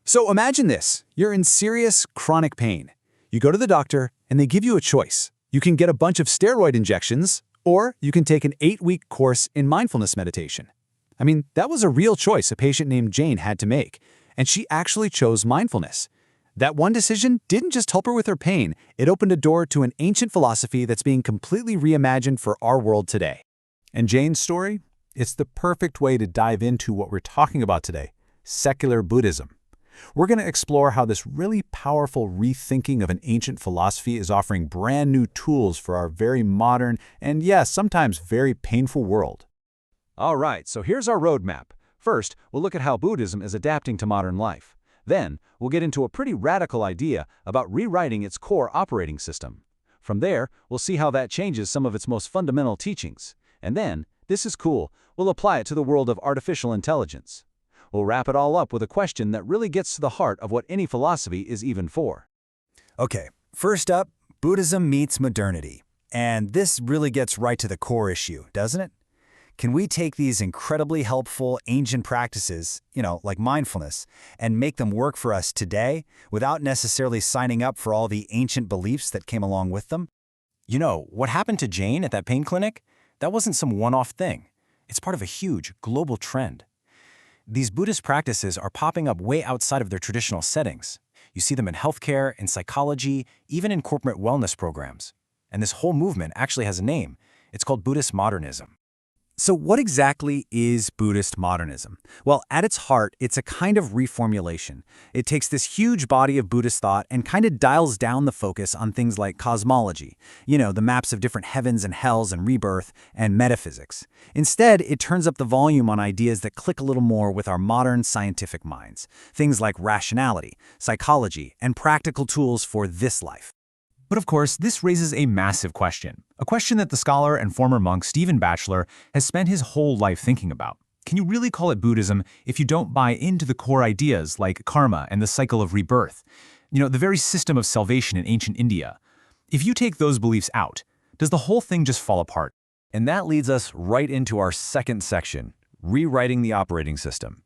So imagine this. You're in serious, chronic pain. You go to the doctor, and they give you a choice. You can get a bunch of steroid injections, or you can take an 8-week course in mindfulness meditation. I mean, that was a real choice a patient named Jane had to make, and she actually chose mindfulness. That one decision didn't just help her with her pain, it opened a door to an ancient philosophy that's being completely reimagined for our world today. And Jane's story? It's the perfect way to dive into what we're talking about today, secular Buddhism. We're going to explore how this really powerful rethinking of an ancient philosophy is offering brand new tools for our very modern and, yes, sometimes very painful world. All right, so here's our roadmap. First, we'll look at how Buddhism is adapting to modern life. Then, we'll get into a pretty radical idea about rewriting its core operating system. From there, we'll see how that changes some of its most fundamental teachings. And then, this is cool, we'll apply it to the world of artificial intelligence. We'll wrap it all up with a question that really gets to the heart of what any philosophy is even for. Okay, first up, Buddhism meets modernity. And this really gets right to the core issue, doesn't it? Can we take these incredibly helpful ancient practices, like mindfulness, and make them work for us today without necessarily signing up for all the ancient beliefs that came along with them? What happened to Jane at that pain clinic? That wasn't some one-off thing. It's part of a huge global trend. These Buddhist practices are popping up way outside of their traditional settings. You see them in healthcare, in psychology, even in corporate wellness programs. And this whole movement actually has a name. It's called Buddhist modernism. So what exactly is Buddhist modernism? Well, at its heart, it's a kind of reformulation. It takes this huge body of Buddhist thought and kind of dials down the focus on things like cosmology, the maps of different heavens and hells and rebirth, and metaphysics. Instead, it turns up the volume on ideas that click a little more with our modern scientific minds, things like rationality, psychology, and practical tools for this life. But of course, this raises a massive question, a question that the scholar and former monk Stephen Batchelor has spent his whole life thinking about. Can you really call it Buddhism if you don't buy into the core ideas like karma and the cycle of rebirth? The very system of salvation in ancient India. If you take those beliefs out, does the whole thing just fall apart? And that leads us right into our second section, rewriting the operating system.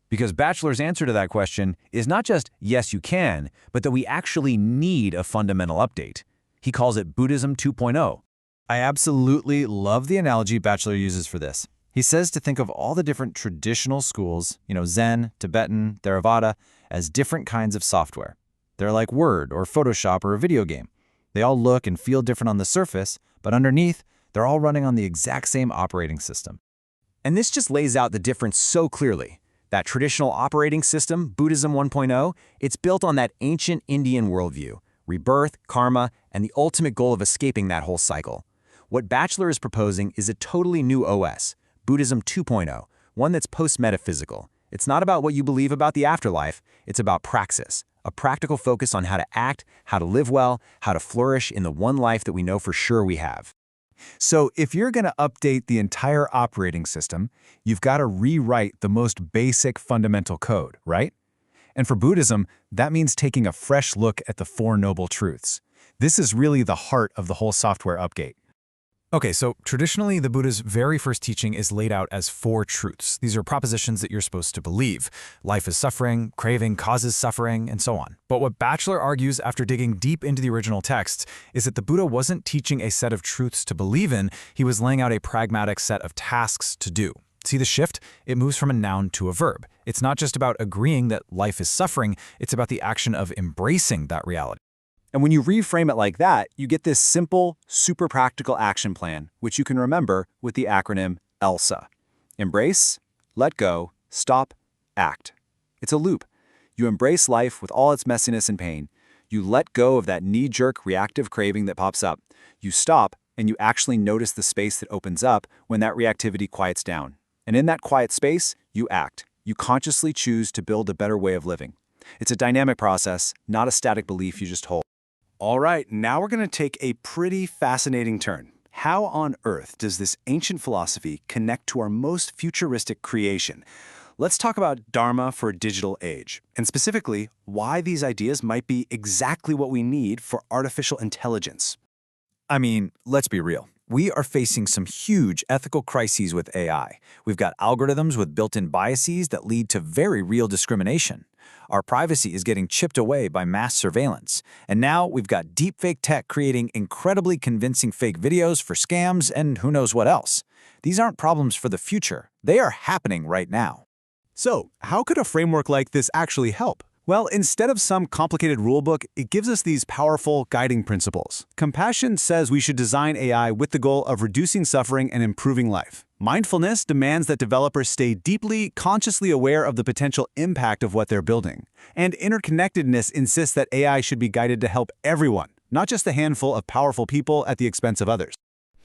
Because Batchelor's answer to that question is not just, yes, you can, but that we actually need a fundamental update. He calls it Buddhism 2.0. I absolutely love the analogy Batchelor uses for this. He says to think of all the different traditional schools, Zen, Tibetan, Theravada, as different kinds of software. They're like Word or Photoshop or a video game. They all look and feel different on the surface, but underneath, they're all running on the exact same operating system. And this just lays out the difference so clearly. That traditional operating system, Buddhism 1.0, it's built on that ancient Indian worldview, rebirth, karma, and the ultimate goal of escaping that whole cycle. What Batchelor is proposing is a totally new OS, Buddhism 2.0, one that's post-metaphysical. It's not about what you believe about the afterlife, it's about praxis, a practical focus on how to act, how to live well, how to flourish in the one life that we know for sure we have. So if you're going to update the entire operating system, you've got to rewrite the most basic fundamental code, right? And for Buddhism, that means taking a fresh look at the Four Noble Truths. This is really the heart of the whole software update. Okay, so traditionally, the Buddha's very first teaching is laid out as 4 truths. These are propositions that you're supposed to believe. Life is suffering, craving causes suffering, and so on. But what Batchelor argues after digging deep into the original texts is that the Buddha wasn't teaching a set of truths to believe in, he was laying out a pragmatic set of tasks to do. See the shift? It moves from a noun to a verb. It's not just about agreeing that life is suffering, it's about the action of embracing that reality. And when you reframe it like that, you get this simple, super practical action plan, which you can remember with the acronym ELSA. Embrace, let go, stop, act. It's a loop. You embrace life with all its messiness and pain. You let go of that knee-jerk reactive craving that pops up. You stop, and you actually notice the space that opens up when that reactivity quiets down. And in that quiet space, you act. You consciously choose to build a better way of living. It's a dynamic process, not a static belief you just hold. All right, now we're going to take a pretty fascinating turn. How on earth does this ancient philosophy connect to our most futuristic creation? Let's talk about Dharma for a digital age, and specifically, why these ideas might be exactly what we need for artificial intelligence. I mean, let's be real. We are facing some huge ethical crises with AI. We've got algorithms with built-in biases that lead to very real discrimination. Our privacy is getting chipped away by mass surveillance. And now we've got deepfake tech creating incredibly convincing fake videos for scams and who knows what else. These aren't problems for the future. They are happening right now. So, how could a framework like this actually help? Well, instead of some complicated rulebook, it gives us these powerful guiding principles. Compassion says we should design AI with the goal of reducing suffering and improving life. Mindfulness demands that developers stay deeply, consciously aware of the potential impact of what they're building. And interconnectedness insists that AI should be guided to help everyone, not just a handful of powerful people at the expense of others.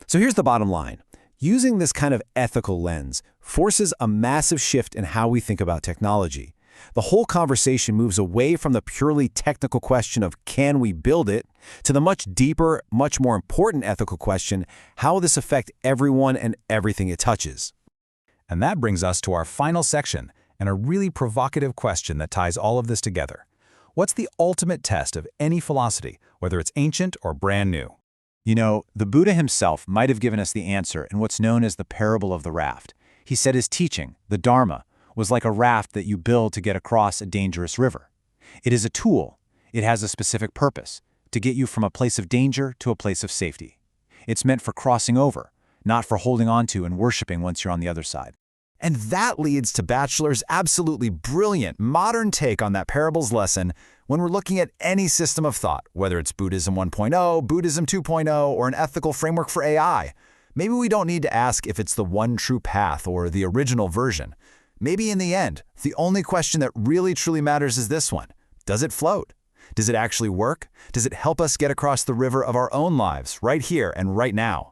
So here's the bottom line. Using this kind of ethical lens forces a massive shift in how we think about technology. The whole conversation moves away from the purely technical question of can we build it, to the much deeper, much more important ethical question, how will this affect everyone and everything it touches? And that brings us to our final section, and a really provocative question that ties all of this together. What's the ultimate test of any philosophy, whether it's ancient or brand new? You know, the Buddha himself might have given us the answer in what's known as the parable of the raft. He said his teaching, the Dharma, was like a raft that you build to get across a dangerous river. It is a tool. It has a specific purpose, to get you from a place of danger to a place of safety. It's meant for crossing over, not for holding on to and worshiping once you're on the other side. And that leads to Batchelor's absolutely brilliant modern take on that parables lesson when we're looking at any system of thought, whether it's Buddhism 1.0, Buddhism 2.0, or an ethical framework for AI. Maybe we don't need to ask if it's the one true path or the original version. Maybe in the end, the only question that really truly matters is this one. Does it float? Does it actually work? Does it help us get across the river of our own lives right here and right now?